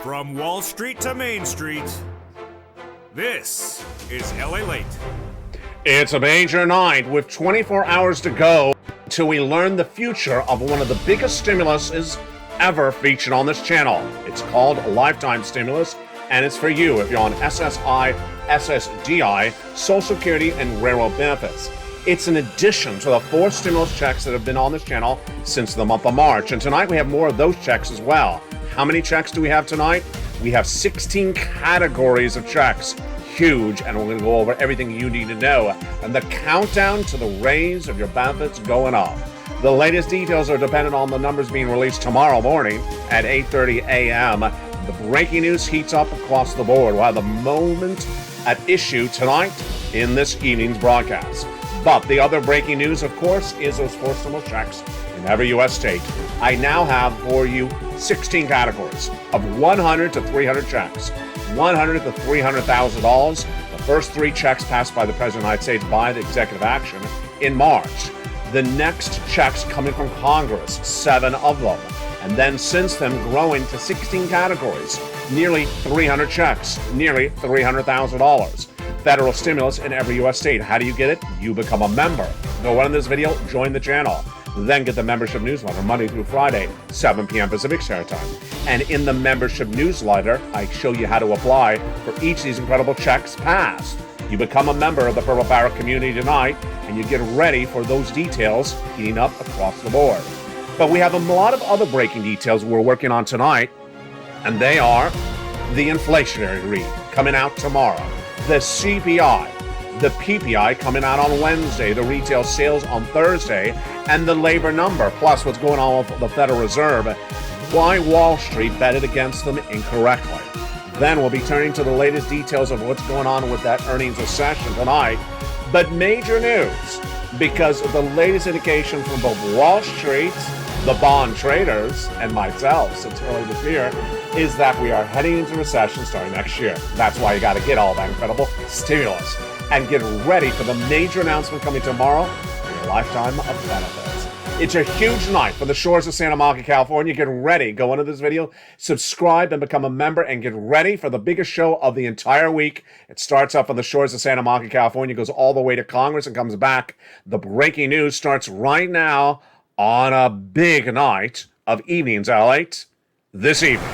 From Wall Street to Main Street, this is LALATE. It's a major night with 24 hours to go until we learn the future of one of the biggest stimuluses ever featured on this channel. It's called a lifetime stimulus, and it's for you if you're on SSI, SSDI, Social Security, and railroad benefits. It's in addition to the 4 stimulus checks that have been on this channel since the month of March, and tonight we have more of those checks as well. How many checks do we have tonight? We have 16 categories of checks. Huge, and we're going to go over everything you need to know. And the countdown to the raise of your benefits going up. The latest details are dependent on the numbers being released tomorrow morning at 8:30 a.m. The breaking news heats up across the board. We'll have the moment at issue tonight in this evening's broadcast. But the other breaking news, of course, is those 4 stimulus checks in every U.S. state. I now have for you 16 categories of 100 to 300 checks. $100 to $300,000. The first 3 checks passed by the President of the United States by the executive action in March. The next checks coming from Congress, 7 of them. And then since then growing to 16 categories, nearly 300 checks, nearly $300,000. Federal stimulus in every U.S. state. How do you get it? You become a member. Go on this video, join the channel. Then get the membership newsletter Monday through Friday, 7 p.m. Pacific Standard Time. And in the membership newsletter, I show you how to apply for each of these incredible checks passed. You become a member of the Purple Power community tonight, and you get ready for those details heating up across the board. But we have a lot of other breaking details we're working on tonight, and they are the inflationary read coming out tomorrow, the CPI, the PPI coming out on Wednesday, the retail sales on Thursday, and the labor number, plus what's going on with the Federal Reserve, why Wall Street betted against them incorrectly. Then we'll be turning to the latest details of what's going on with that earnings recession tonight. But major news, because of the latest indication from both Wall Street, the bond traders, and myself since early this year, is that we are heading into recession starting next year. That's why you got to get all that incredible stimulus and get ready for the major announcement coming tomorrow for your lifetime of benefits. It's a huge night for the shores of Santa Monica, California. Get ready. Go into this video, subscribe, and become a member, and get ready for the biggest show of the entire week. It starts up on the shores of Santa Monica, California, goes all the way to Congress and comes back. The breaking news starts right now on a big night of evenings, LALATE, this evening.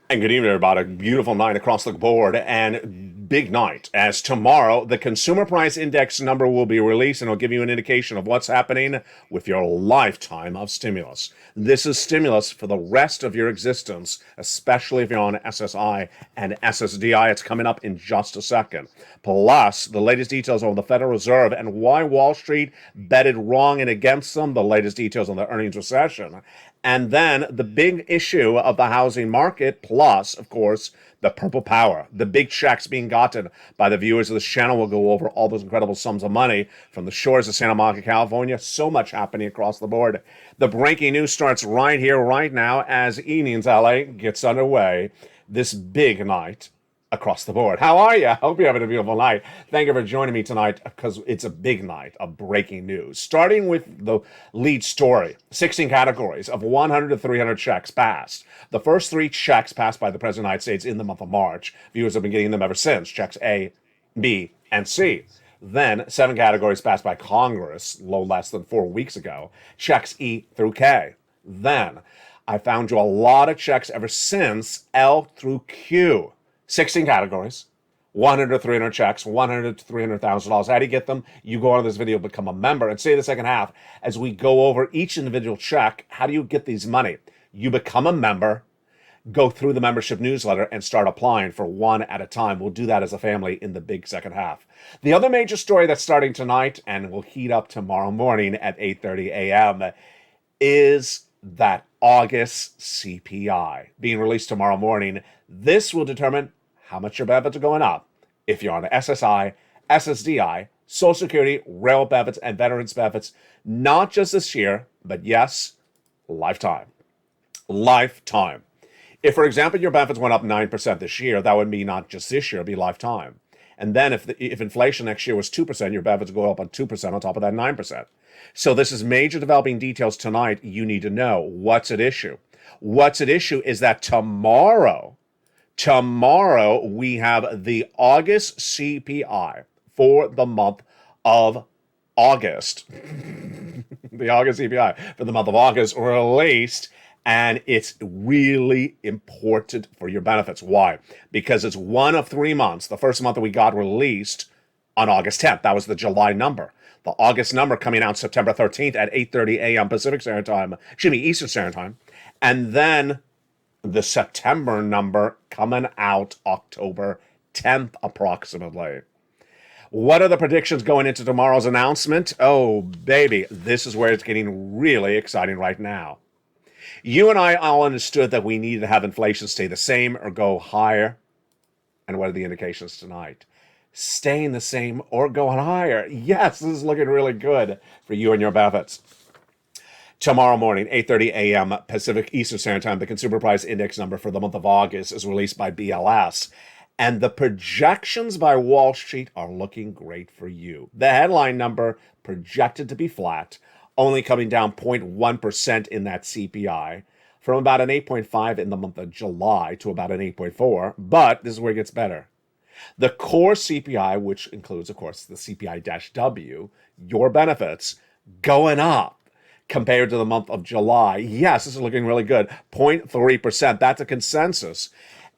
And good evening, everybody. A beautiful night across the board and big night, as tomorrow the consumer price index number will be released and it'll give you an indication of what's happening with your lifetime of stimulus. This is stimulus for the rest of your existence, especially if you're on SSI and SSDI. It's coming up in just a second. Plus, the latest details on the Federal Reserve and why Wall Street betted wrong and against them, the latest details on the earnings recession. And then the big issue of the housing market, plus, of course, the purple power, the big checks being gotten by the viewers of this channel. Will go over all those incredible sums of money from the shores of Santa Monica, California. So much happening across the board. The breaking news starts right here, right now, as Evenings LA gets underway. This big night across the board. How are you? I hope you're having a beautiful night. Thank you for joining me tonight because it's a big night of breaking news. Starting with the lead story, 16 categories of 100 to 300 checks passed. The first 3 checks passed by the President of the United States in the month of March. Viewers have been getting them ever since, checks A, B, and C. Then 7 categories passed by Congress, no less than 4 weeks ago, checks E through K. Then I found you a lot of checks ever since L through Q. 16 categories, 100 to 300 checks, $100 to $300,000. How do you get them? You go on this video, become a member, and stay the second half as we go over each individual check. How do you get these money? You become a member, go through the membership newsletter, and start applying for one at a time. We'll do that as a family in the big second half. The other major story that's starting tonight and will heat up tomorrow morning at 8:30 a.m. is that August CPI being released tomorrow morning. This will determine how much your benefits are going up if you're on SSI, SSDI, Social Security, rail benefits, and veterans benefits, not just this year, but yes, lifetime. Lifetime. If, for example, your benefits went up 9% this year, that would mean not just this year, it'd be lifetime. And then if inflation next year was 2%, your benefits go up on 2% on top of that 9%. So this is major developing details tonight you need to know. What's at issue? What's at issue is that tomorrow we have the August CPI for the month of August. The August CPI for the month of August released, and it's really important for your benefits. Why? Because it's one of 3 months. The first month that we got released on August 10th. That was the July number. The August number coming out September 13th at 8:30 a.m. Pacific Standard Time, Eastern Standard Time. And then the September number coming out October 10th approximately. What are the predictions going into tomorrow's announcement? Oh, baby, this is where it's getting really exciting right now. You and I all understood that we needed to have inflation stay the same or go higher. And what are the indications tonight? Staying the same or going higher. Yes, this is looking really good for you and your benefits. Tomorrow morning, 8:30 a.m. Pacific Eastern Standard Time, the Consumer Price Index number for the month of August is released by BLS. And the projections by Wall Street are looking great for you. The headline number projected to be flat, only coming down 0.1% in that CPI, from about an 8.5 in the month of July to about an 8.4. But this is where it gets better. The core CPI, which includes, of course, the CPI-W, your benefits, going up compared to the month of July. Yes, this is looking really good. 0.3%. That's a consensus.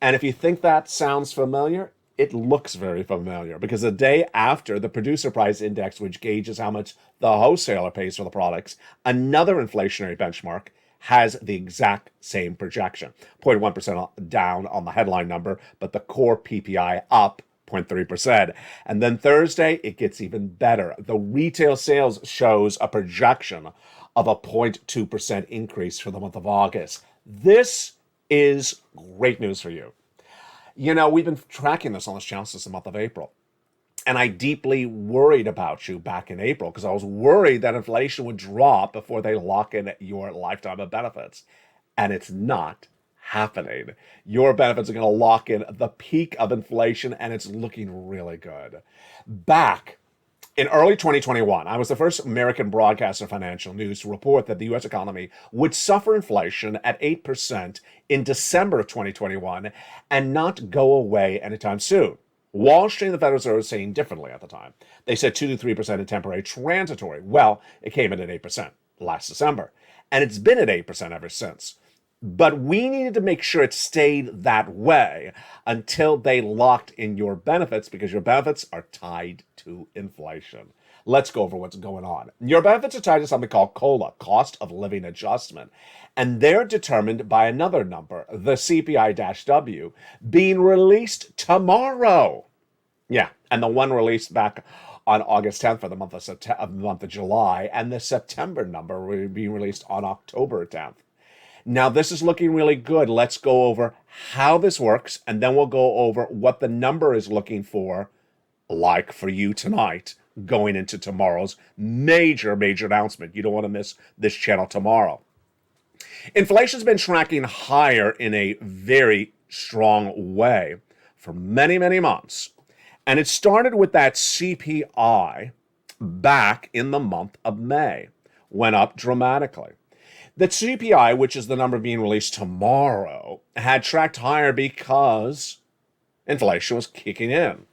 And if you think that sounds familiar, it looks very familiar, because the day after the producer price index, which gauges how much the wholesaler pays for the products, another inflationary benchmark, has the exact same projection. 0.1% down on the headline number, but the core PPI up 0.3%. And then Thursday, it gets even better. The retail sales shows a projection of a 0.2% increase for the month of August. This is great news for you. You know, we've been tracking this on this channel since the month of April. And I deeply worried about you back in April, because I was worried that inflation would drop before they lock in your lifetime of benefits. And it's not happening. Your benefits are going to lock in the peak of inflation, and it's looking really good. Back in early 2021, I was the first American broadcaster financial news to report that the U.S. economy would suffer inflation at 8% in December of 2021 and not go away anytime soon. Wall Street and the Federal Reserve were saying differently at the time. They said 2 to 3% in temporary transitory. Well, it came in at 8% last December, and it's been at 8% ever since. But we needed to make sure it stayed that way until they locked in your benefits, because your benefits are tied to inflation. Let's go over what's going on. Your benefits are tied to something called COLA, cost of living adjustment. And they're determined by another number, the CPI-W, being released tomorrow. Yeah, and the one released back on August 10th for the month of July, and the September number will be released on October 10th. Now, this is looking really good. Let's go over how this works, and then we'll go over what the number is looking for, like for you tonight, going into tomorrow's major announcement. You don't want to miss this channel tomorrow. Inflation's been tracking higher in a very strong way for many, many months. And it started with that CPI back in the month of May, went up dramatically. The CPI, which is the number being released tomorrow, had tracked higher because inflation was kicking in.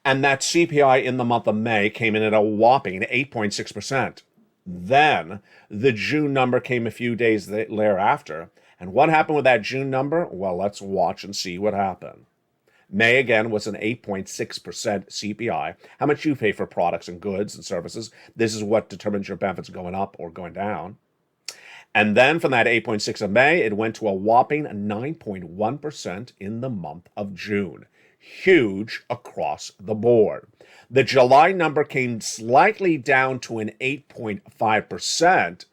And that CPI in the month of May came in at a whopping 8.6%. Then the June number came a few days thereafter. And what happened with that June number? Well, let's watch and see what happened. May, again, was an 8.6% CPI. How much you pay for products and goods and services. This is what determines your benefits going up or going down. And then from that 8.6 of May, it went to a whopping 9.1% in the month of June. Huge across the board. The July number came slightly down to an 8.5%,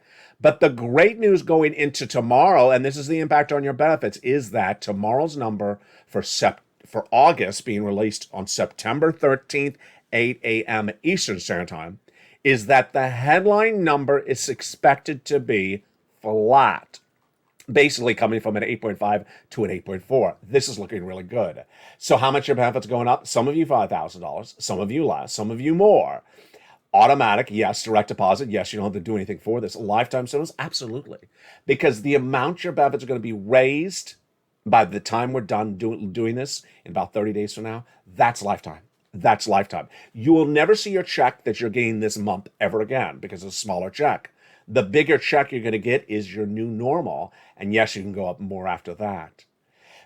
But the great news going into tomorrow, and this is the impact on your benefits, is that tomorrow's number for August being released on September 13th, 8 a.m. Eastern Standard Time, is that the headline number is expected to be flat, basically coming from an 8.5 to an 8.4. This is looking really good. So how much your benefits going up? Some of you $5,000, some of you less, some of you more. Automatic, yes. Direct deposit, yes. You don't have to do anything for this. Lifetime stimulus, absolutely. Because the amount your benefits are going to be raised by the time we're done doing this in about 30 days from now, that's lifetime. That's lifetime. You will never see your check that you're getting this month ever again because it's a smaller check. The bigger check you're going to get is your new normal. And yes, you can go up more after that.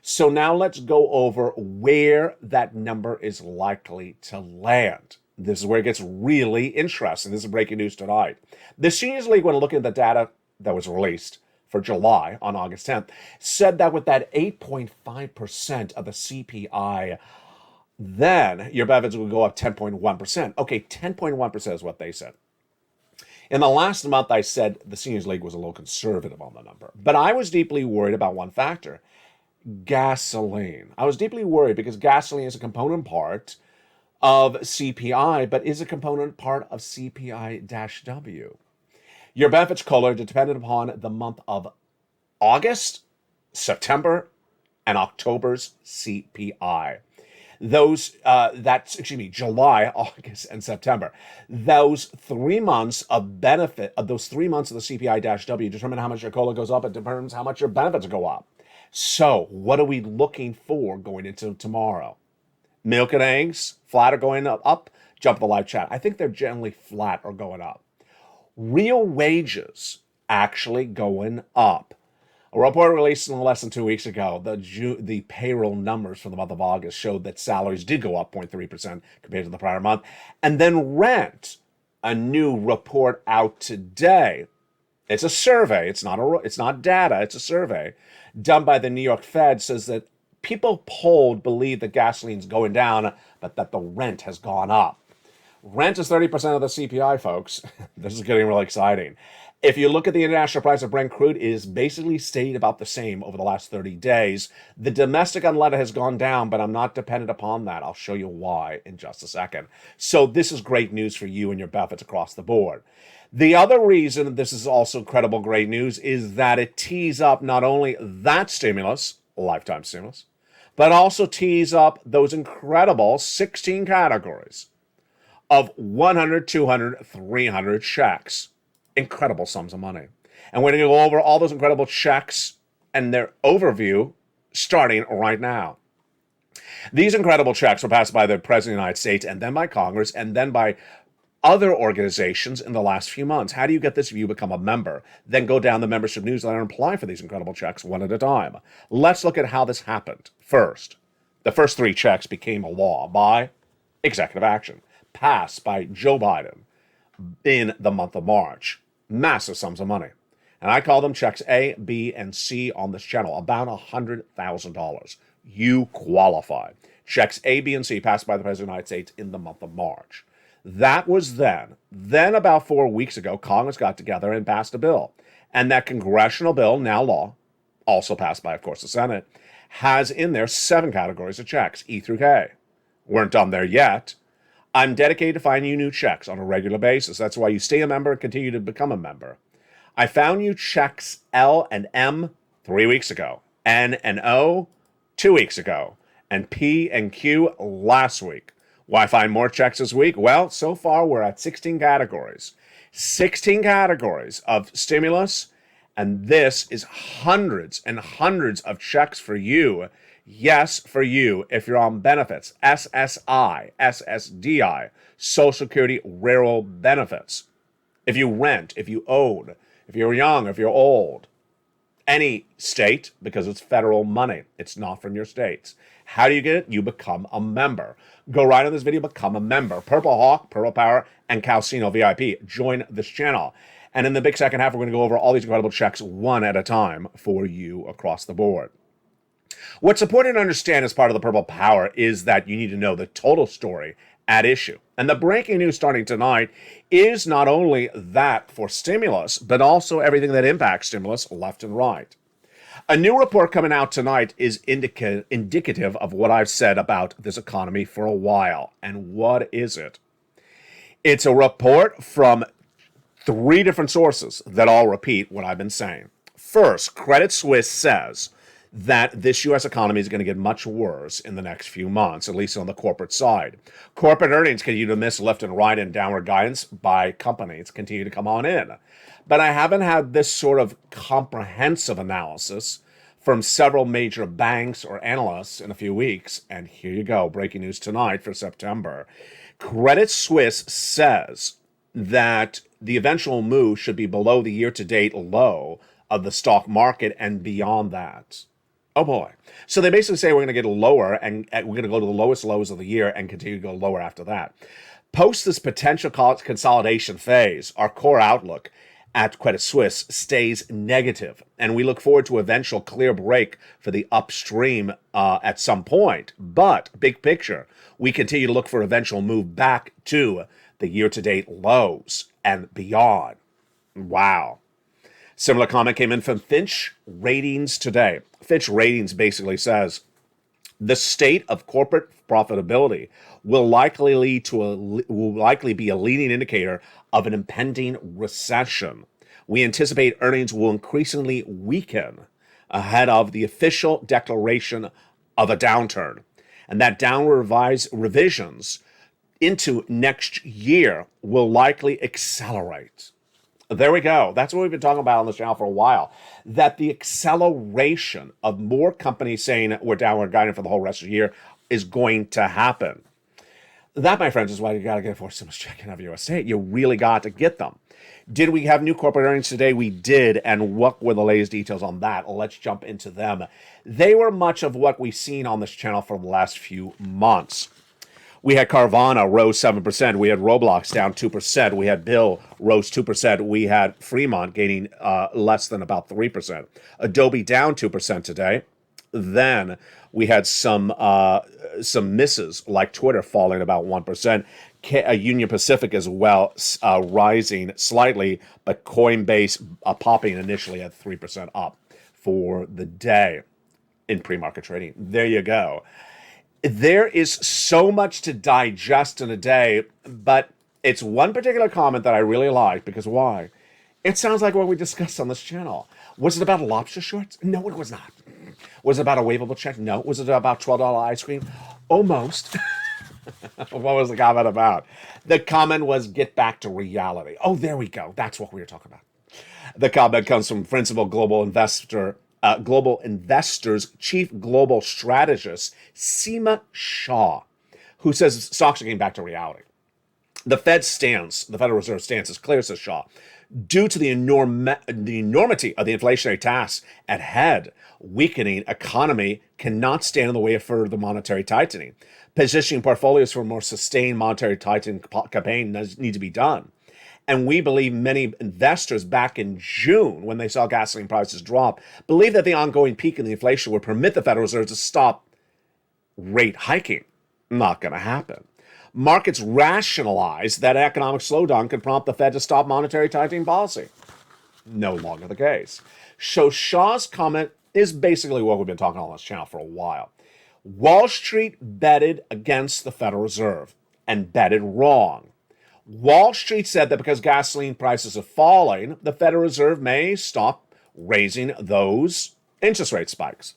So now let's go over where that number is likely to land. This is where it gets really interesting. This is breaking news tonight. The Seniors League, when looking at the data that was released for July on August 10th, said that with that 8.5% of the CPI, then your benefits would go up 10.1%. Okay, 10.1% is what they said. In the last month, I said the Seniors League was a little conservative on the number, but I was deeply worried about one factor, gasoline. I was deeply worried because gasoline is a component part of CPI, but is a component part of CPI-W. Your benefits COLA depended upon the month of August, September, and October's CPI. July, August, and September. Those 3 months of benefit, of those 3 months of the CPI-W determine how much your COLA goes up. It determines how much your benefits go up. So what are we looking for going into tomorrow? Milk and eggs, flat or going up? Jump the live chat. I think they're generally flat or going up. Real wages actually going up. A report released less than 2 weeks ago, the payroll numbers for the month of August showed that salaries did go up 0.3% compared to the prior month. And then rent, a new report out today. It's a survey. It's not data. It's a survey done by the New York Fed, says that people polled believe that gasoline's going down, but that the rent has gone up. Rent is 30% of the CPI, folks. This is getting really exciting. If you look at the international price of Brent crude, it is basically stayed about the same over the last 30 days. The domestic unleaded has gone down, but I'm not dependent upon that. I'll show you why in just a second. So this is great news for you and your benefits across the board. The other reason this is also incredible great news is that it tees up not only that stimulus, lifetime stimulus, but also tees up those incredible 16 categories of 100, 200, 300 checks. Incredible sums of money. And we're going to go over all those incredible checks and their overview starting right now. These incredible checks were passed by the President of the United States and then by Congress and then by other organizations in the last few months. How do you get this if you become a member? Then go down the membership newsletter and apply for these incredible checks one at a time. Let's look at how this happened. First, the first 3 checks became a law by executive action, passed by Joe Biden in the month of March. Massive sums of money. And I call them checks A, B, and C on this channel, about $100,000. You qualify. Checks A, B, and C passed by the President of the United States in the month of March. That was then. Then about 4 weeks ago, Congress got together and passed a bill. And that congressional bill, now law, also passed by, of course, the Senate, has in there 7 categories of checks, E through K. Weren't done there yet. I'm dedicated to finding you new checks on a regular basis. That's why you stay a member and continue to become a member. I found you checks L and M 3 weeks ago, N and O 2 weeks ago, and P and Q last week. Why find more checks this week? Well, so far we're at 16 categories. 16 categories of stimulus, and this is hundreds and hundreds of checks for you. Yes, for you, if you're on benefits, SSI, SSDI, Social Security rural benefits. If you rent, if you own, if you're young, if you're old. Any state, because it's federal money. It's not from your states. How do you get it? You become a member. Go right on this video, become a member. Purple Hawk, Purple Power, and Calcino VIP. Join this channel. And in the big second half, we're going to go over all these incredible checks one at a time for you across the board. What's important to understand as part of the Purple Power is that you need to know the total story at issue. And the breaking news starting tonight is not only that for stimulus, but also everything that impacts stimulus left and right. A new report coming out tonight is indicative of what I've said about this economy for a while. And what is it? It's a report from 3 different sources that all repeat what I've been saying. First, Credit Suisse says that this U.S. economy is going to get much worse in the next few months, at least on the corporate side. Corporate earnings continue to miss left and right, and downward guidance by companies continue to come on in. But I haven't had this sort of comprehensive analysis from several major banks or analysts in a few weeks. And here you go, breaking news tonight for September. Credit Suisse says that the eventual move should be below the year-to-date low of the stock market and beyond that. Oh boy. So they basically say we're going to get lower and we're going to go to the lowest lows of the year and continue to go lower after that. Post this potential consolidation phase, our core outlook at Credit Suisse stays negative, and we look forward to eventual clear break for the upstream at some point. But big picture, we continue to look for eventual move back to the year-to-date lows and beyond. Wow. Similar comment came in from Fitch Ratings today. Fitch Ratings basically says the state of corporate profitability will likely be a leading indicator of an impending recession. We anticipate earnings will increasingly weaken ahead of the official declaration of a downturn, and that downward revisions into next year will likely accelerate. There we go. That's what we've been talking about on this channel for a while, that the acceleration of more companies saying we're downward guiding for the whole rest of the year is going to happen. That, my friends, is why you got to get a forced stimulus check in every U.S. state. You really got to get them. Did we have new corporate earnings today? We did. And what were the latest details on that? Let's jump into them. They were much of what we've seen on this channel for the last few months. We had Carvana rose 7%. We had Roblox down 2%. We had Bill rose 2%. We had Fremont gaining less than about 3%. Adobe down 2% today. Then we had some misses like Twitter falling about 1%. Union Pacific as well rising slightly, but Coinbase popping initially at 3% up for the day in pre-market trading. There you go. There is so much to digest in a day, but it's one particular comment that I really like because why? It sounds like what we discussed on this channel. Was it about lobster shorts? No, it was not. Was it about a waivable check? No. Was it about $12 ice cream? Almost. What was the comment about? The comment was get back to reality. Oh, there we go. That's what we were talking about. The comment comes from Principal Global Investors Chief Global Strategist Seema Shah, who says stocks are getting back to reality. The Federal Reserve stance is clear, says Shah. Due to the enormity of the inflationary tasks at head, weakening economy cannot stand in the way of further monetary tightening. Positioning portfolios for a more sustained monetary tightening campaign needs to be done. And we believe many investors back in June, when they saw gasoline prices drop, believed that the ongoing peak in the inflation would permit the Federal Reserve to stop rate hiking. Not going to happen. Markets rationalize that economic slowdown could prompt the Fed to stop monetary tightening policy. No longer the case. So Shah's comment is basically what we've been talking on this channel for a while. Wall Street betted against the Federal Reserve and betted wrong. Wall Street said that because gasoline prices are falling, the Federal Reserve may stop raising those interest rate spikes.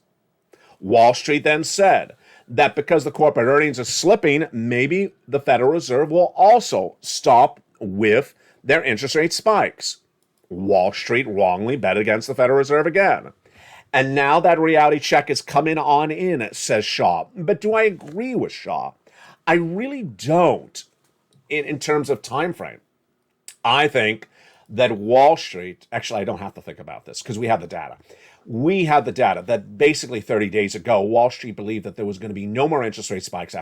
Wall Street then said that because the corporate earnings are slipping, maybe the Federal Reserve will also stop with their interest rate spikes. Wall Street wrongly bet against the Federal Reserve again. And now that reality check is coming on in, says Shah. But do I agree with Shah? I really don't in terms of time frame. I think that Wall Street, actually I don't have to think about this because we have the data. We have the data that basically 30 days ago, Wall Street believed that there was going to be no more interest rate spikes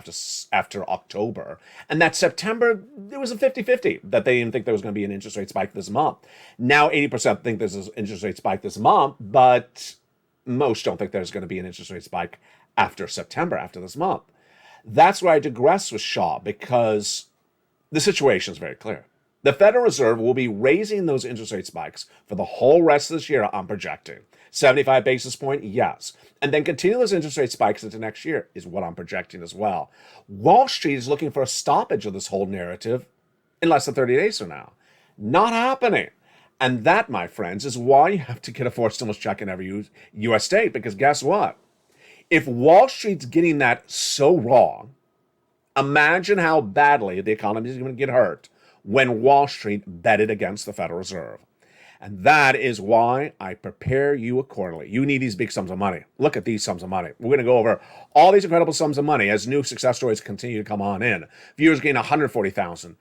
after October. And that September, it was a 50-50 that they didn't think there was going to be an interest rate spike this month. Now 80% think there's an interest rate spike this month, but most don't think there's going to be an interest rate spike after September, after this month. That's where I digress with Shaw, because the situation is very clear. The Federal Reserve will be raising those interest rate spikes for the whole rest of this year, I'm projecting. 75 basis point, yes. And then continue those interest rate spikes into next year is what I'm projecting as well. Wall Street is looking for a stoppage of this whole narrative in less than 30 days from now. Not happening. And that, my friends, is why you have to get a forced stimulus check in every U.S. state, because guess what? If Wall Street's getting that so wrong, imagine how badly the economy is going to get hurt when Wall Street betted against the Federal Reserve. And that is why I prepare you accordingly. You need these big sums of money. Look at these sums of money. We're going to go over all these incredible sums of money as new success stories continue to come on in. Viewers getting 140,000,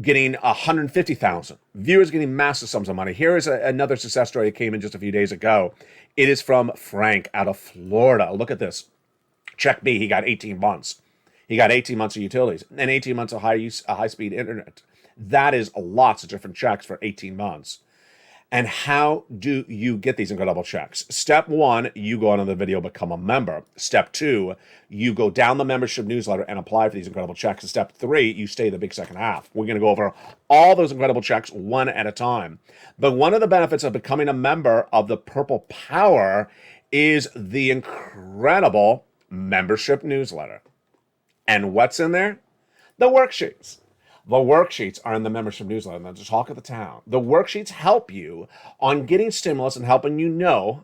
getting 150,000. Viewers getting massive sums of money. Here is another success story that came in just a few days ago. It is from Frank out of Florida. Look at this. Check B, he got 18 months. He got 18 months of utilities and 18 months of high-speed internet. That is lots of different checks for 18 months. And how do you get these incredible checks? Step 1, you go on the video, become a member. Step 2, you go down the membership newsletter and apply for these incredible checks. And step 3, you stay the big second half. We're going to go over all those incredible checks one at a time. But one of the benefits of becoming a member of the Purple Power is the incredible membership newsletter. And what's in there? The worksheets. The worksheets are in the membership newsletter, and the talk of the town. The worksheets help you on getting stimulus and helping you know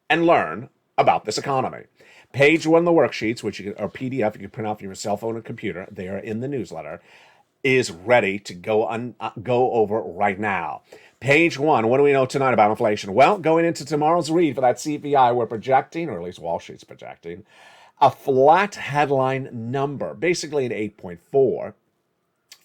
and learn about this economy. Page 1 of the worksheets, which are PDF, you can print out from your cell phone or computer, they are in the newsletter, is ready to go over right now. Page 1, what do we know tonight about inflation? Well, going into tomorrow's read for that CPI, we're projecting, or at least Wall Street's projecting, a flat headline number, basically an 8.4.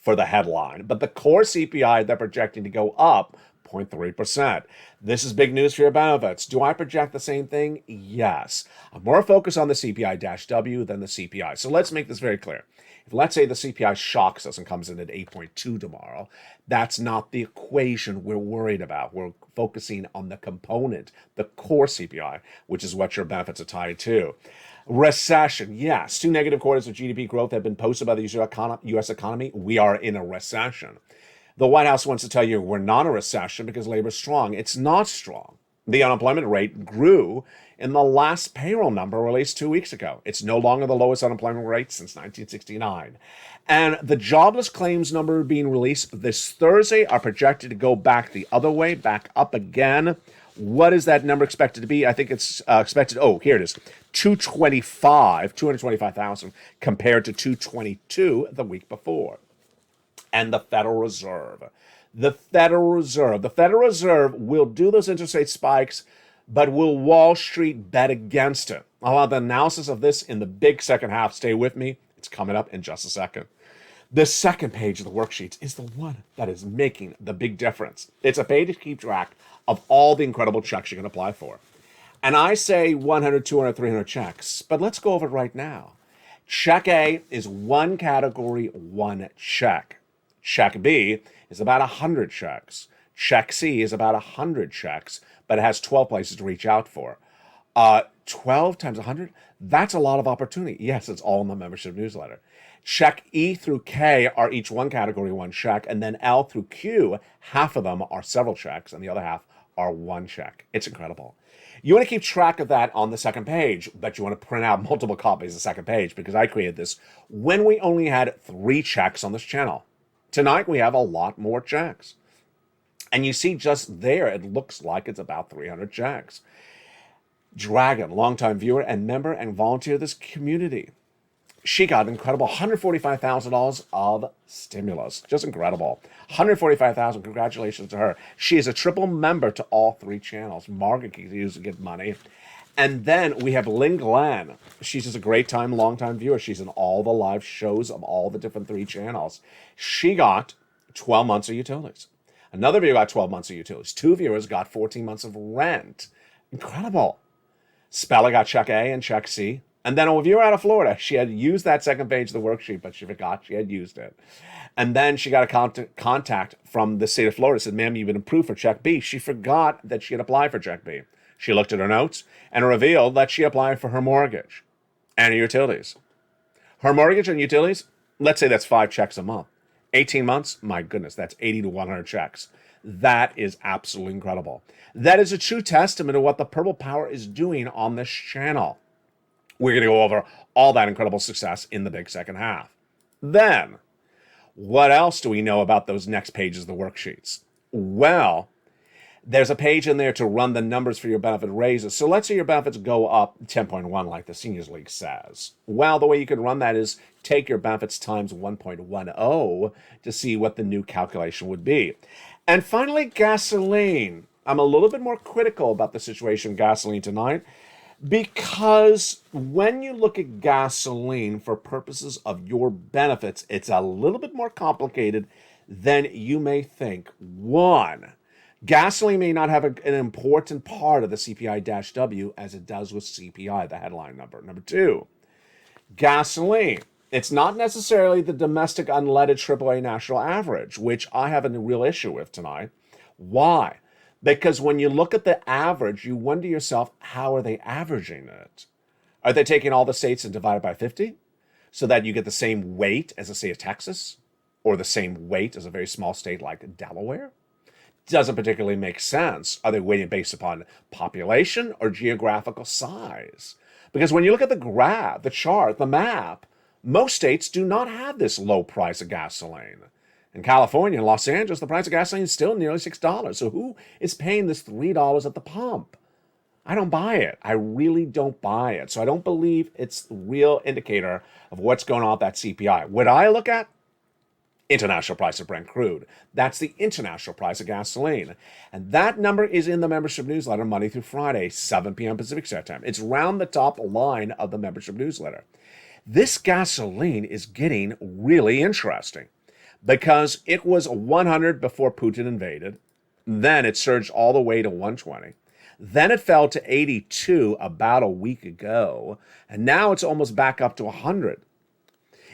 for the headline, but the core CPI they're projecting to go up 0.3%. This is big news for your benefits. Do I project the same thing? Yes. I'm more focused on the CPI-W than the CPI. So let's make this very clear. If let's say the CPI shocks us and comes in at 8.2 tomorrow, that's not the equation we're worried about. We're focusing on the component, the core CPI, which is what your benefits are tied to. Recession, yes. 2 negative quarters of GDP growth have been posted by the U.S. economy. We are in a recession. The White House wants to tell you we're not in a recession because labor is strong. It's not strong. The unemployment rate grew in the last payroll number released 2 weeks ago. It's no longer the lowest unemployment rate since 1969. And the jobless claims number being released this Thursday are projected to go back the other way, back up again. What is that number expected to be? I think it's expected, here it is, 225,000 compared to 222 the week before. And the Federal Reserve. The Federal Reserve will do those interest rate spikes, but will Wall Street bet against it? I'll have the analysis of this in the big second half. Stay with me. It's coming up in just a second. The second page of the worksheets is the one that is making the big difference. It's a page to keep track of all the incredible checks you can apply for. And I say 100, 200, 300 checks, but let's go over it right now. Check A is one category, one check. Check B is about 100 checks. Check C is about 100 checks, but it has 12 places to reach out for. 12 times 100, that's a lot of opportunity. Yes, it's all in the membership newsletter. Check E through K are each one category, one check, and then L through Q, half of them are several checks, and the other half are one check. It's incredible. You want to keep track of that on the second page, but you want to print out multiple copies of the second page, because I created this when we only had 3 checks on this channel. Tonight, we have a lot more checks. And you see just there, it looks like it's about 300 checks. Dragon, longtime viewer and member and volunteer of this community. She got an incredible $145,000 of stimulus. Just incredible. $145,000. Congratulations to her. She is a triple member to all 3 channels. Margaret continues to get money. And then we have Lynn Glenn. She's just a great time, long-time viewer. She's in all the live shows of all the different 3 channels. She got 12 months of utilities. Another viewer got 12 months of utilities. 2 viewers got 14 months of rent. Incredible. Spella got check A and check C. And then a viewer out of Florida, she had used that second page of the worksheet, but she forgot she had used it. And then she got a contact from the state of Florida, said, ma'am, you've been approved for check B. She forgot that she had applied for check B. She looked at her notes and revealed that she applied for her mortgage and her utilities. Her mortgage and utilities, let's say that's 5 checks a month. 18 months, my goodness, that's 80 to 100 checks. That is absolutely incredible. That is a true testament of what the Purple Power is doing on this channel. We're going to go over all that incredible success in the big second half. Then, what else do we know about those next pages of the worksheets? Well, there's a page in there to run the numbers for your benefit raises. So let's say your benefits go up 10.1 like the Seniors League says. Well, the way you can run that is take your benefits times 1.10 to see what the new calculation would be. And finally, gasoline. I'm a little bit more critical about the situation with gasoline tonight because when you look at gasoline for purposes of your benefits, it's a little bit more complicated than you may think. One, gasoline may not have an important part of the CPI-W as it does with CPI, the headline number. Number two, gasoline. It's not necessarily the domestic unleaded AAA national average, which I have a real issue with tonight. Why? Because when you look at the average, you wonder to yourself, how are they averaging it? Are they taking all the states and divide it by 50 so that you get the same weight as the state of Texas or the same weight as a very small state like Delaware? Doesn't particularly make sense. Are they weighting based upon population or geographical size? Because when you look at the graph, the chart, the map, most states do not have this low price of gasoline. In California and Los Angeles, the price of gasoline is still nearly $6. So who is paying this $3 at the pump? I don't buy it. I really don't buy it. So I don't believe it's the real indicator of what's going on with that CPI. What I look at? International price of Brent crude. That's the international price of gasoline. And that number is in the membership newsletter Monday through Friday, 7 p.m. Pacific Standard Time. It's round the top line of the membership newsletter. This gasoline is getting really interesting because it was 100 before Putin invaded. Then it surged all the way to 120. Then it fell to 82 about a week ago. And now it's almost back up to 100.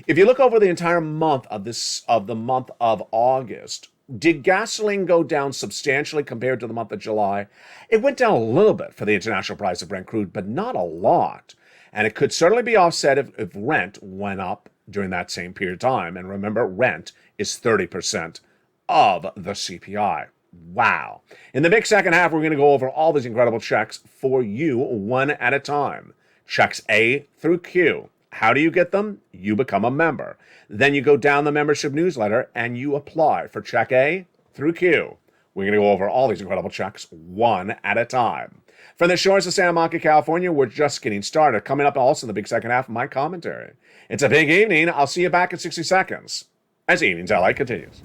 If you look over the entire month of the month of August, did gasoline go down substantially compared to the month of July? It went down a little bit for the international price of Brent crude, but not a lot. And it could certainly be offset if rent went up during that same period of time. And remember, rent is 30% of the CPI. Wow. In the big second half, we're going to go over all these incredible checks for you one at a time. Checks A through Q. How do you get them? You become a member. Then you go down the membership newsletter and you apply for check A through Q. We're going to go over all these incredible checks one at a time. From the shores of Santa Monica, California, we're just getting started. Coming up also in the big second half of my commentary. It's a big evening. I'll see you back in 60 seconds as Evenings LA continues.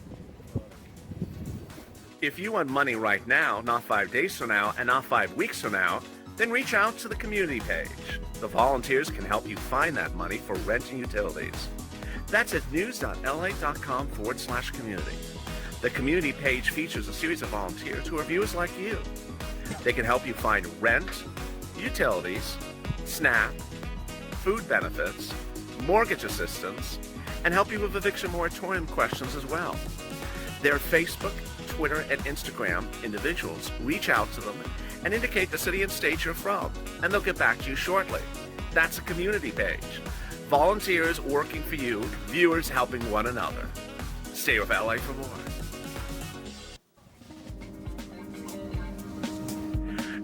If you want money right now, not 5 days from now, and not 5 weeks from now, then reach out to the community page. The volunteers can help you find that money for rent and utilities. That's at news.la.com/community. The community page features a series of volunteers who are viewers like you. They can help you find rent, utilities, SNAP, food benefits, mortgage assistance, and help you with eviction moratorium questions as well. Their Facebook, Twitter, and Instagram individuals reach out to them and indicate the city and state you're from, and they'll get back to you shortly. That's a community page. Volunteers working for you, viewers helping one another. Stay with LA for more.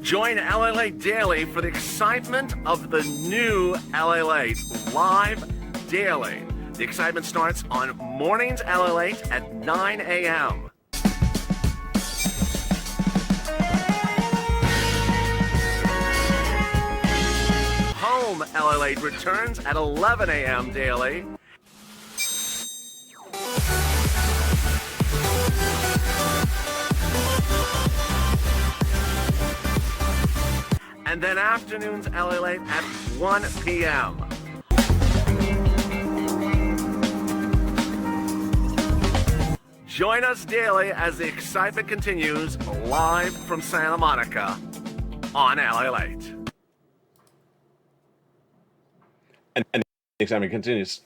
Join LALATE Daily for the excitement of the new LALATE live daily. The excitement starts on mornings LALATE at 9 a.m. Home LALATE returns at 11 a.m. daily. And then afternoons LALATE at 1 p.m. Join us daily as the excitement continues live from Santa Monica on LALATE. And the excitement continues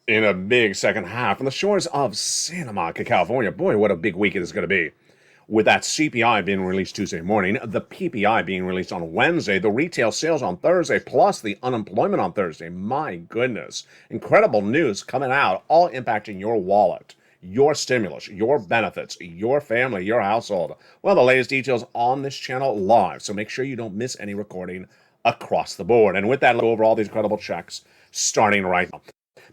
in a big second half on the shores of Santa Monica, California. Boy, what a big week it is going to be. With that CPI being released Tuesday morning, the PPI being released on Wednesday, the retail sales on Thursday, plus the unemployment on Thursday. My goodness. Incredible news coming out, all impacting your wallet, your stimulus, your benefits, your family, your household. Well, the latest details on this channel live, so make sure you don't miss any recording across the board. And with that, let's go over all these incredible checks starting right now.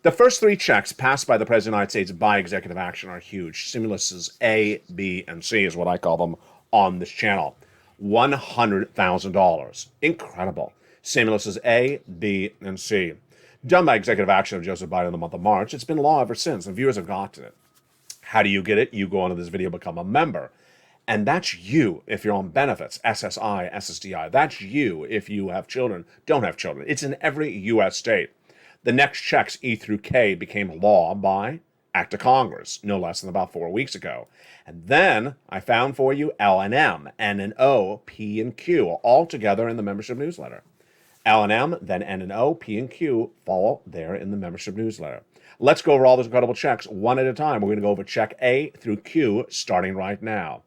The first three checks passed by the President of the United States by executive action are huge. Stimuluses A, B, and C is what I call them on this channel. $100,000. Incredible. Stimuluses A, B, and C. Done by executive action of Joseph Biden in the month of March. It's been law ever since, and viewers have gotten it. How do you get it? You go onto this video, become a member. And that's you if you're on benefits, SSI, SSDI. That's you if you have children, don't have children. It's in every U.S. state. The next checks, E through K, became law by Act of Congress, no less than about 4 weeks ago. And then I found for you L and M, N and O, P and Q, all together in the membership newsletter. L and M, then N and O, P and Q fall there in the membership newsletter. Let's go over all those incredible checks one at a time. We're going to go over check A through Q starting right now.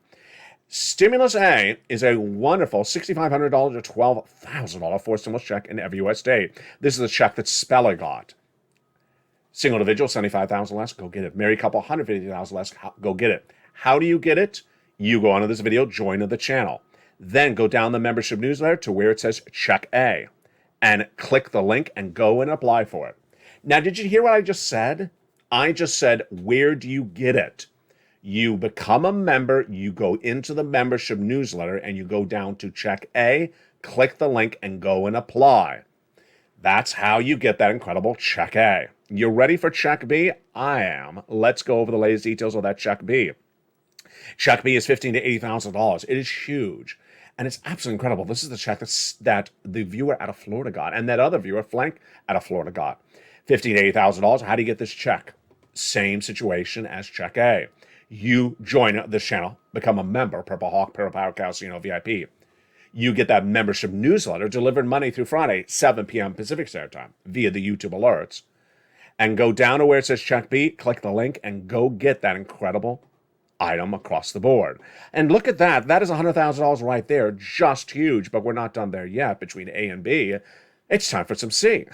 Stimulus A is a wonderful $6,500 to $12,000 for stimulus check in every U.S. state. This is a check that Speller got. Single individual, $75,000 less, go get it. Married couple, $150,000 less, go get it. How do you get it? You go onto this video, join the channel. Then go down the membership newsletter to where it says check A and click the link and go and apply for it. Now, did you hear what I just said? I just said, where do you get it? You become a member, you go into the membership newsletter, and you go down to check A, click the link, and go and apply. That's how you get that incredible check A. You ready for check B? I am. Let's go over the latest details of that check B. Check B is $15,000 to $80,000. It is huge, and it's absolutely incredible. This is the check that the viewer out of Florida got, and that other viewer, Flank, out of Florida got. $15,000 to $80,000. How do you get this check? Same situation as check A. You join this channel, become a member, Purple Hawk, Purple Power Casino VIP. You get that membership newsletter delivered Monday through Friday, 7 p.m. Pacific Standard Time, via the YouTube alerts. And go down to where it says check B, click the link, and go get that incredible item across the board. And look at that. That is $100,000 right there. Just huge, but we're not done there yet between A and B. It's time for some C.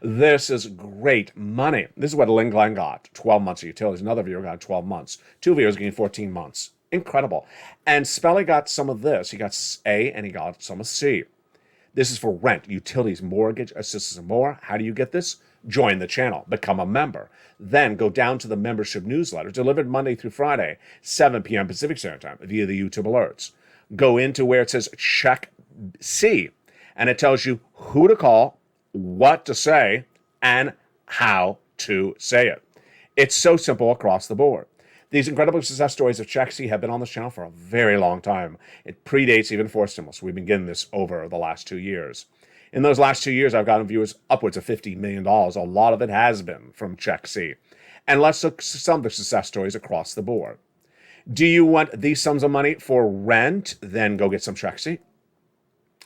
This is great money. This is what Lynn Glenn got, 12 months of utilities. Another viewer got 12 months. Two viewers getting 14 months. Incredible. And Spelly got some of this. He got A and he got some of C. This is for rent, utilities, mortgage, assistance, and more. How do you get this? Join the channel. Become a member. Then go down to the membership newsletter, delivered Monday through Friday, 7 p.m. Pacific Standard Time, via the YouTube alerts. Go into where it says check C. And it tells you who to call, what to say, and how to say it. It's so simple across the board. These incredible success stories of Check C have been on this channel for a very long time. It predates even for stimulus. We've been getting this over the last 2 years. In those last 2 years, I've gotten viewers upwards of $50 million. A lot of it has been from Check C. And let's look at some of the success stories across the board. Do you want these sums of money for rent? Then go get some Check C.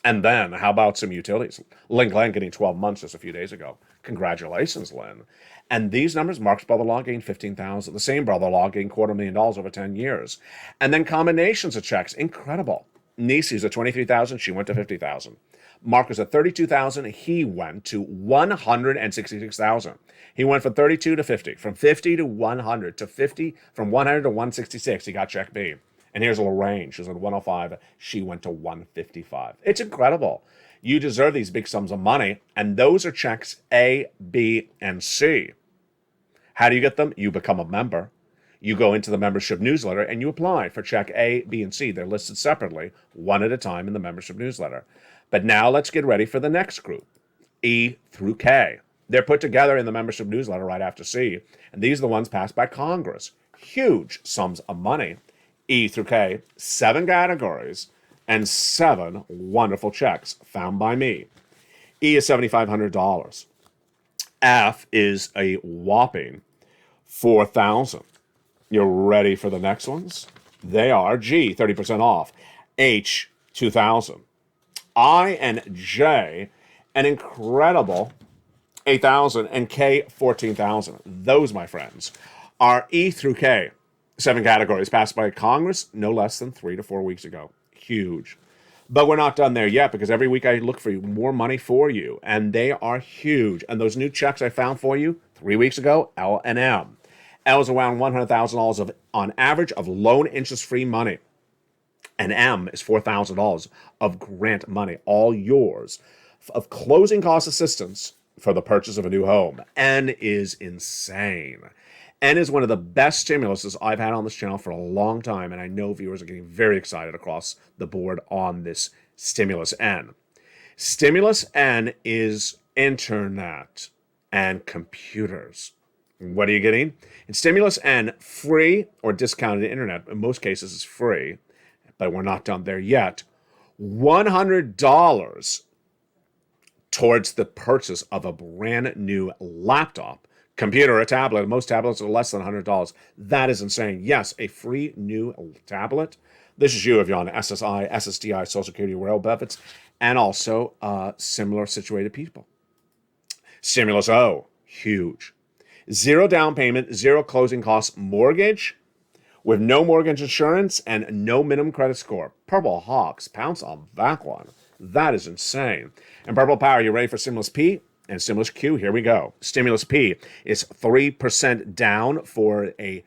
And then, how about some utilities? Lynn Glenn getting 12 months just a few days ago. Congratulations, Lynn. And these numbers, Mark's brother-in-law getting $15,000. The same brother-in-law getting $250,000 over 10 years. And then combinations of checks, incredible. Niecy's at $23,000, she went to $50,000. Mark was at $32,000, he went to $166,000. He went from 32 to 50, from 50 to 100 to 50, from 100 to 166. He got check B. And here's a Lorraine. She was at 105. She went to 155. It's incredible. You deserve these big sums of money. And those are checks A, B, and C. How do you get them? You become a member. You go into the membership newsletter and you apply for check A, B, and C. They're listed separately, one at a time in the membership newsletter. But now let's get ready for the next group, E through K. They're put together in the membership newsletter right after C. And these are the ones passed by Congress. Huge sums of money. E through K, 7 categories, and 7 wonderful checks found by me. E is $7,500. F is a whopping $4,000. You're ready for the next ones? They are G, 30% off. H, $2,000. I and J, an incredible $8,000, and K, $14,000. Those, my friends, are E through K. 7 categories passed by Congress no less than 3 to 4 weeks ago. Huge. But we're not done there yet, because every week I look for more money for you, and they are huge. And those new checks I found for you 3 weeks ago, L and M. L is around $100,000 of, on average, of loan interest-free money. And M is $4,000 of grant money, all yours, of closing cost assistance for the purchase of a new home. N is insane. N is one of the best stimuluses I've had on this channel for a long time, and I know viewers are getting very excited across the board on this Stimulus N. Stimulus N is internet and computers. What are you getting? In Stimulus N, free or discounted internet, in most cases is free, but we're not done there yet. $100 towards the purchase of a brand new laptop, computer, or a tablet. Most tablets are less than $100. That is insane. Yes, a free new tablet. This is you if you're on SSI, SSDI, Social Security, rail benefits, and also similar situated people. Stimulus O, huge. 0 down payment, 0 closing costs mortgage with no mortgage insurance and no minimum credit score. Purple Hawks, pounce on that one. That is insane. And Purple Power, you ready for Stimulus P and Stimulus Q? Here we go. Stimulus P is 3% down for a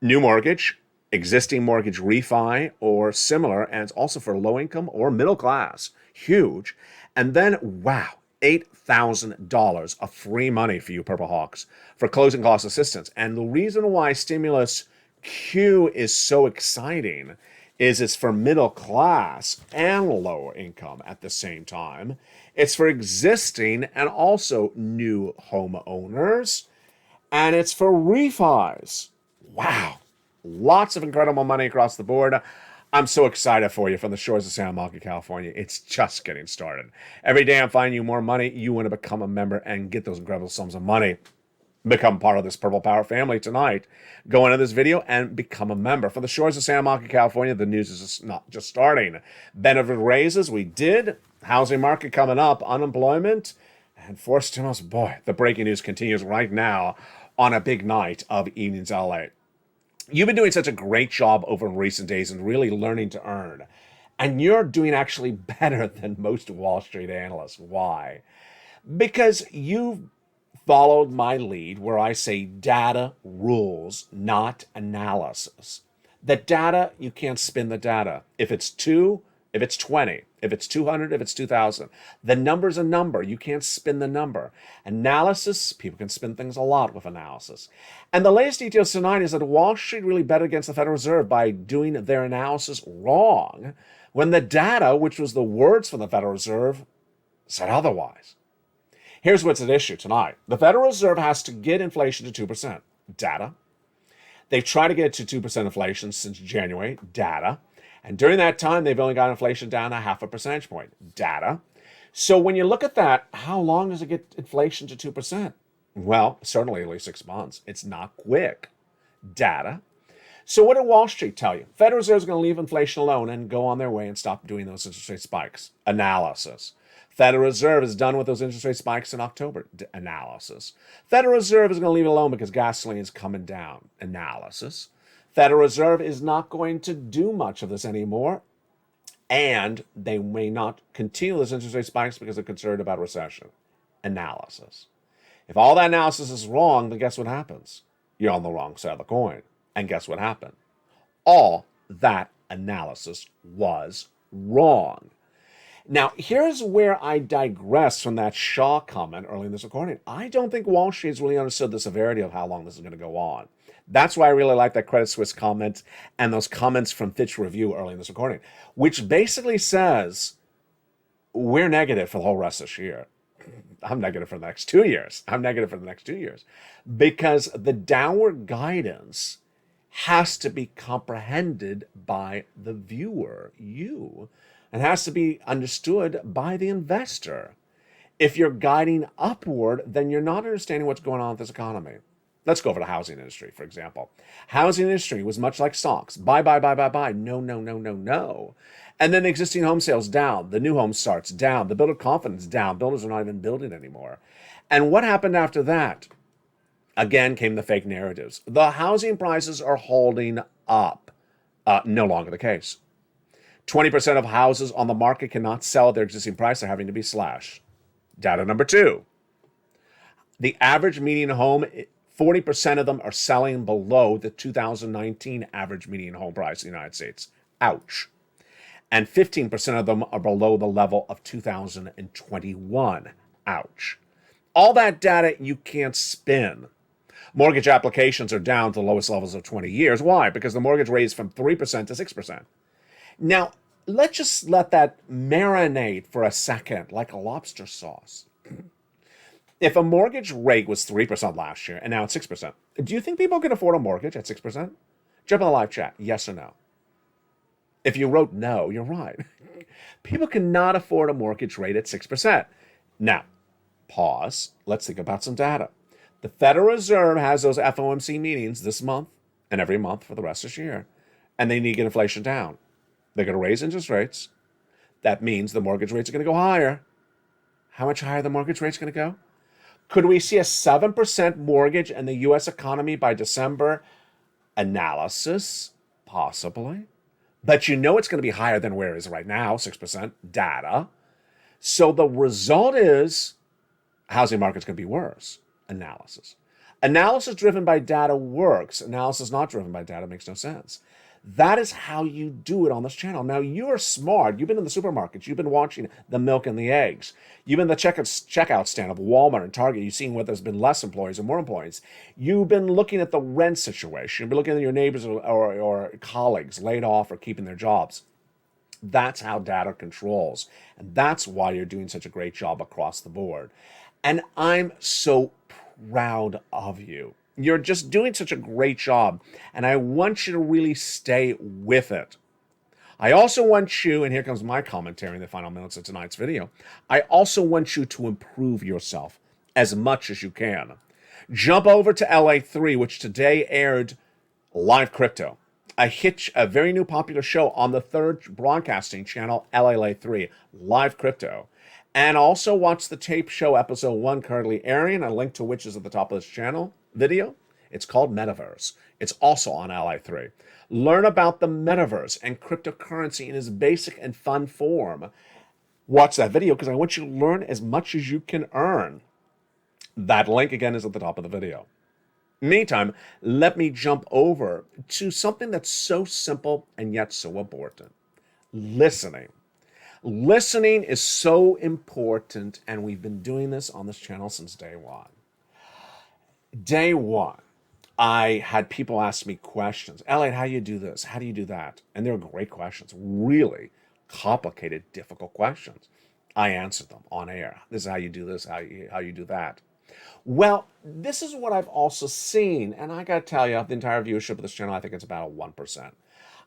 new mortgage, existing mortgage refi, or similar, and it's also for low income or middle class. Huge. And then, wow, $8,000 of free money for you, Purple Hawks, for closing cost assistance. And the reason why Stimulus Q is so exciting is it's for middle class and lower income at the same time. It's for existing and also new homeowners. And it's for refis. Wow. Lots of incredible money across the board. I'm so excited for you from the shores of Santa Monica, California. It's just getting started. Every day I'm finding you more money. You want to become a member and get those incredible sums of money. Become part of this Purple Power family tonight. Go into this video and become a member. From the shores of Santa Monica, California, the news is not just starting. Benefit raises, we did. Housing market coming up. Unemployment. And forced stimulus. Boy, the breaking news continues right now on a big night of Evenings LA. You've been doing such a great job over in recent days and really learning to earn. And you're doing actually better than most Wall Street analysts. Why? Because you've followed my lead where I say data rules, not analysis. The data, you can't spin the data. If it's 2, if it's 20, if it's 200, if it's 2,000. The number's a number. You can't spin the number. Analysis, people can spin things a lot with analysis. And the latest details tonight is that Wall Street really bet against the Federal Reserve by doing their analysis wrong when the data, which was the words from the Federal Reserve, said otherwise. Here's what's at issue tonight. The Federal Reserve has to get inflation to 2%. Data. They've tried to get to 2% inflation since January. Data. And during that time, they've only got inflation down to 0.5 percentage point. Data. So when you look at that, how long does it get inflation to 2%? Well, certainly at least 6 months. It's not quick. Data. So what did Wall Street tell you? Federal Reserve is going to leave inflation alone and go on their way and stop doing those interest rate spikes. Analysis. Federal Reserve is done with those interest rate spikes in October. Analysis. Federal Reserve is going to leave it alone because gasoline is coming down. Analysis. Federal Reserve is not going to do much of this anymore, and they may not continue those interest rate spikes because they're concerned about recession. Analysis. If all that analysis is wrong, then guess what happens? You're on the wrong side of the coin. And guess what happened? All that analysis was wrong. Now, here's where I digress from that Shaw comment early in this recording. I don't think Wall Street has really understood the severity of how long this is going to go on. That's why I really like that Credit Suisse comment and those comments from Fitch Review early in this recording, which basically says we're negative for the whole rest of this year. I'm negative for the next 2 years. I'm negative for the next 2 years because the downward guidance has to be comprehended by the viewer, you, and has to be understood by the investor. If you're guiding upward, then you're not understanding what's going on with this economy. Let's go over the housing industry, for example. Housing industry was much like stocks. Buy, buy, buy, buy, buy. No, no, no, no, no. And then existing home sales down. The new home starts down. The builder confidence down. Builders are not even building anymore. And what happened after that? Again came the fake narratives. The housing prices are holding up. No longer the case. 20% of houses on the market cannot sell at their existing price. They're having to be slashed. Data number 2. The average median home, 40% of them are selling below the 2019 average median home price in the United States. Ouch. And 15% of them are below the level of 2021. Ouch. All that data you can't spin. Mortgage applications are down to the lowest levels of 20 years. Why? Because the mortgage rate is from 3% to 6%. Now, let's just let that marinate for a second like a lobster sauce. If a mortgage rate was 3% last year and now it's 6%, do you think people can afford a mortgage at 6%? Jump in the live chat, yes or no. If you wrote no, you're right. People cannot afford a mortgage rate at 6%. Now, pause. Let's think about some data. The Federal Reserve has those FOMC meetings this month and every month for the rest of this year, and they need to get inflation down. They're going to raise interest rates. That means the mortgage rates are going to go higher. How much higher the mortgage rate's going to go? Could we see a 7% mortgage in the U.S. economy by December? Analysis, possibly. But you know it's going to be higher than where it is right now, 6% data. So the result is housing market's going to be worse. Analysis. Analysis driven by data works. Analysis not driven by data makes no sense. That is how you do it on this channel. Now, you're smart. You've been in the supermarkets. You've been watching the milk and the eggs. You've been in the checkout stand of Walmart and Target. You've seen whether there's been less employees or more employees. You've been looking at the rent situation. You've been looking at your neighbors or colleagues laid off or keeping their jobs. That's how data controls. And that's why you're doing such a great job across the board. And I'm so proud of you. You're just doing such a great job, and I want you to really stay with it. I also want you, and here comes my commentary in the final minutes of tonight's video, I also want you to improve yourself as much as you can. Jump over to LA3, which today aired Live Crypto, a very new popular show on the third broadcasting channel, LALATE3, Live Crypto. And also watch the tape show episode 1 currently airing, a link to which is at the top of this channel video. It's called Metaverse. It's also on Ally3. Learn about the metaverse and cryptocurrency in its basic and fun form. Watch that video because I want you to learn as much as you can earn. That link again is at the top of the video. Meantime, let me jump over to something that's so simple and yet so important. Listening. Listening is so important, and we've been doing this on this channel since day one. Day one, I had people ask me questions. Elliot, how do you do this? How do you do that? And they're great questions, really complicated, difficult questions. I answered them on air. This is how you do this, how you do that. Well, this is what I've also seen, and I got to tell you, the entire viewership of this channel, I think it's about a 1%.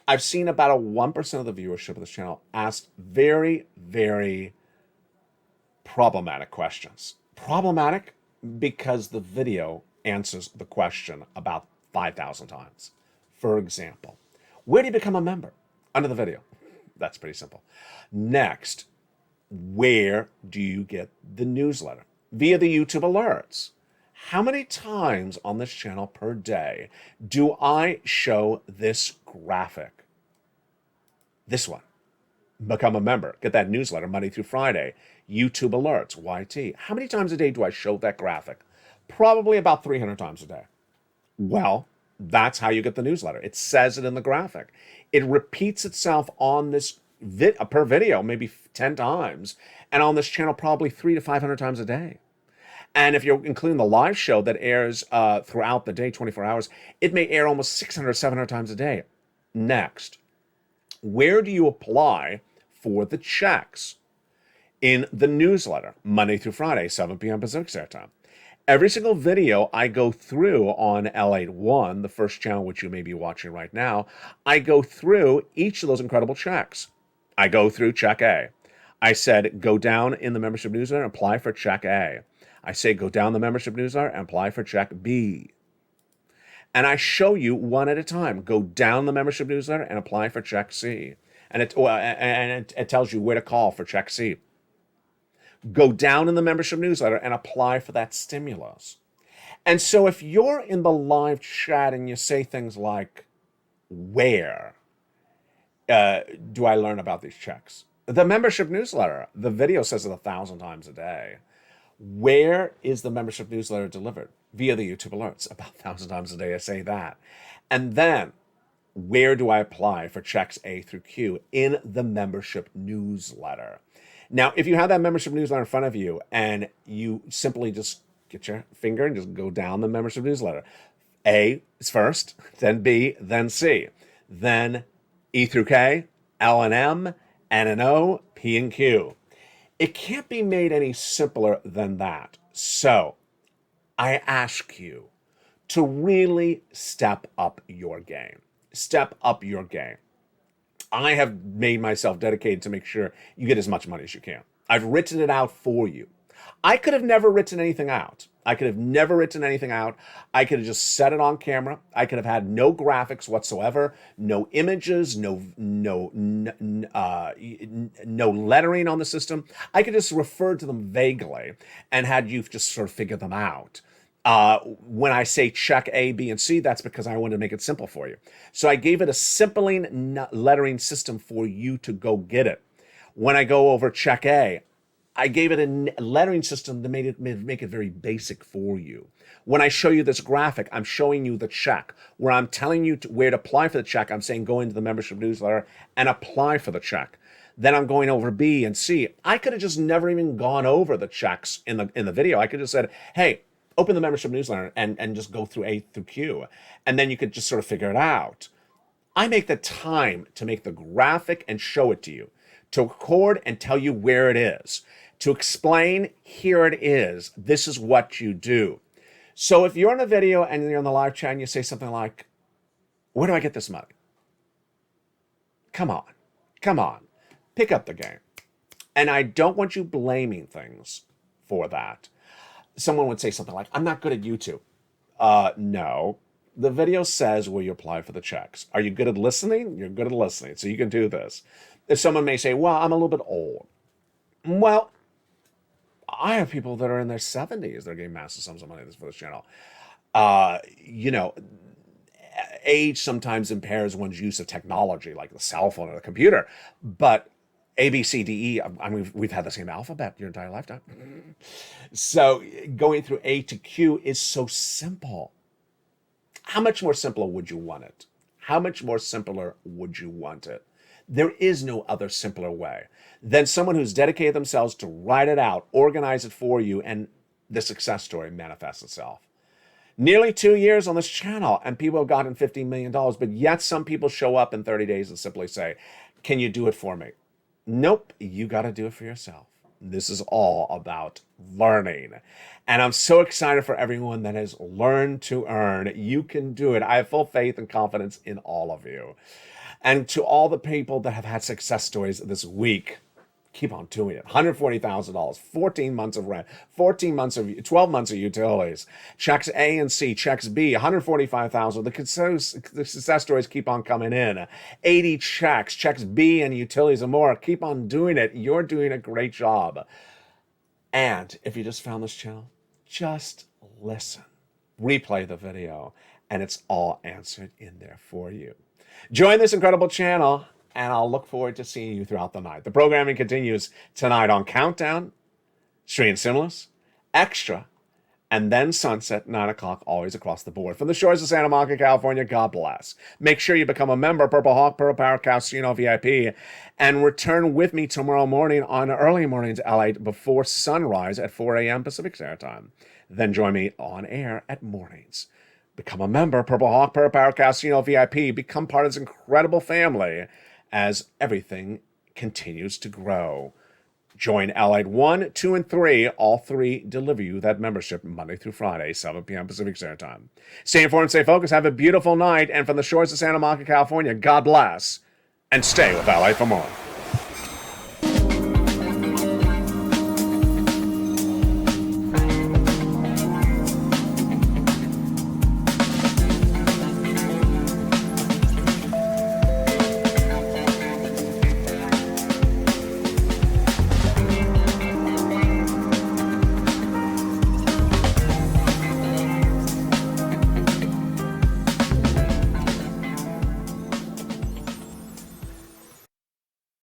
I've seen about a 1% of the viewership of this channel ask very, very problematic questions. Problematic because the video answers the question about 5,000 times. For example, where do you become a member? Under the video. That's pretty simple. Next, where do you get the newsletter? Via the YouTube alerts. How many times on this channel per day do I show this graphic? This one. Become a member. Get that newsletter Monday through Friday. YouTube alerts, YT. How many times a day do I show that graphic? Probably about 300 times a day. Well, that's how you get the newsletter. It says it in the graphic. It repeats itself on this per video, maybe 10 times, and on this channel probably 300 to 500 times a day. And if you're including the live show that airs throughout the day, 24 hours, it may air almost 600, 700 times a day. Next, where do you apply for the checks? In the newsletter, Monday through Friday, 7 p.m. Pacific Standard Time. Every single video I go through on L81, the first channel which you may be watching right now, I go through each of those incredible checks. I go through check A. I said, go down in the membership newsletter and apply for check A. I say, go down the membership newsletter and apply for check B. And I show you one at a time. Go down the membership newsletter and apply for check C. And it tells you where to call for check C. Go down in the membership newsletter and apply for that stimulus. And so if you're in the live chat and you say things like, where do I learn about these checks? The membership newsletter. The video says it 1,000 times a day. Where is the membership newsletter delivered? Via the YouTube alerts. About 1,000 times a day I say that. And then, where do I apply for checks A through Q? In the membership newsletter. Now, if you have that membership newsletter in front of you and you simply just get your finger and just go down the membership newsletter. A is first, then B, then C, then E through K, L and M, N and O, P and Q. It can't be made any simpler than that. So I ask you to really step up your game. Step up your game. I have made myself dedicated to make sure you get as much money as you can. I've written it out for you. I could have never written anything out. I could have just set it on camera. I could have had no graphics whatsoever, no images, no lettering on the system. I could just refer to them vaguely and had you just sort of figure them out. When I say check A, B, and C, that's because I wanted to make it simple for you. So I gave it a simpling lettering system for you to go get it. When I go over check A, I gave it a lettering system to make it very basic for you. When I show you this graphic, I'm showing you the check. Where I'm telling you where to apply for the check, I'm saying go into the membership newsletter and apply for the check. Then I'm going over B and C. I could have just never even gone over the checks in the video. I could have said, hey, open the membership newsletter and just go through A through Q. And then you could just sort of figure it out. I make the time to make the graphic and show it to you, to record and tell you where it is, to explain, here it is. This is what you do. So if you're in a video and you're on the live chat and you say something like, where do I get this money? Come on, pick up the game. And I don't want you blaming things for that. Someone would say something like, I'm not good at YouTube. No, the video says where you apply for the checks. Are you good at listening? You're good at listening, so you can do this. If someone may say, well, I'm a little bit old. Well, I have people that are in their 70s that are getting massive sums of money for this channel. Age sometimes impairs one's use of technology, like the cell phone or the computer. But A, B, C, D, E, I mean, we've had the same alphabet your entire lifetime. So going through A to Q is so simple. How much more simpler would you want it? How much more simpler would you want it? There is no other simpler way than someone who's dedicated themselves to write it out, organize it for you, and the success story manifests itself. Nearly 2 years on this channel, and people have gotten $15 million, but yet some people show up in 30 days and simply say, can you do it for me? Nope, you got to do it for yourself. This is all about learning. And I'm so excited for everyone that has learned to earn. You can do it. I have full faith and confidence in all of you. And to all the people that have had success stories this week, keep on doing it. $140,000, 14 months of rent, 12 months of utilities, checks A and C, checks B, $145,000. The success stories keep on coming in. 80 checks B and utilities and more. Keep on doing it. You're doing a great job. And if you just found this channel, just listen, replay the video, and it's all answered in there for you. Join this incredible channel, and I'll look forward to seeing you throughout the night. The programming continues tonight on Countdown, Stream Simulus, Extra, and then Sunset, 9 o'clock, always across the board. From the shores of Santa Monica, California, God bless. Make sure you become a member, Purple Hawk, Purple Power Casino VIP, and return with me tomorrow morning on early mornings LALATE before sunrise at 4 a.m. Pacific Standard Time. Then join me on air at mornings. Become a member, Purple Hawk, Purple Power Casino VIP. Become part of this incredible family as everything continues to grow. Join LALATE 1, 2, and 3. All three deliver you that membership Monday through Friday, 7 p.m. Pacific Standard Time. Stay informed, stay focused, have a beautiful night, and from the shores of Santa Monica, California, God bless, and stay with LALATE for more.